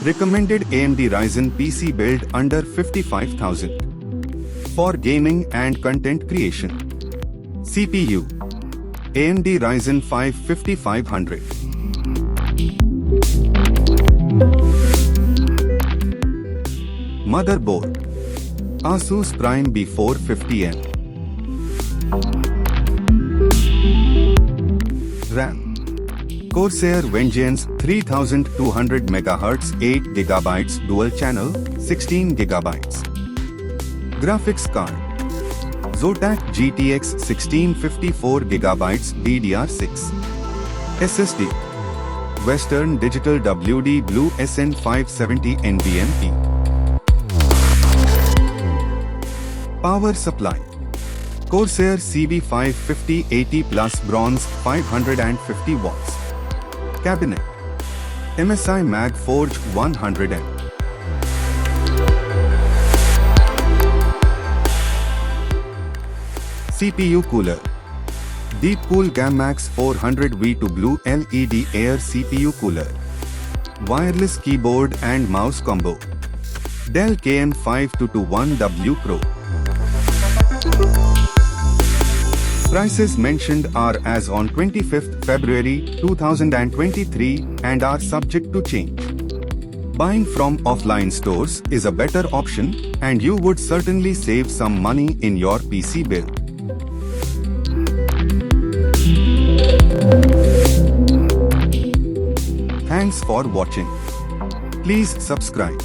Recommended AMD Ryzen PC build under 55,000. For gaming and content creation. CPU AMD Ryzen 5 5500. Motherboard Asus Prime B450M. RAM Corsair Vengeance 3200 MHz 8GB dual channel 16GB. Graphics card Zotac GTX 1650 4GB DDR6. SSD Western Digital WD Blue SN570 NVMe. Power supply Corsair CV550 80 Plus Bronze 550 watts. Cabinet MSI Mag Forge 100M. CPU cooler Deepcool Gammax 400 V2 Blue LED Air CPU cooler. Wireless keyboard and mouse combo. Dell KM5221W Pro. Prices mentioned are as on 25th February 2023 and are subject to change. Buying from offline stores is a better option, and you would certainly save some money in your PC bill. Thanks for watching. Please subscribe.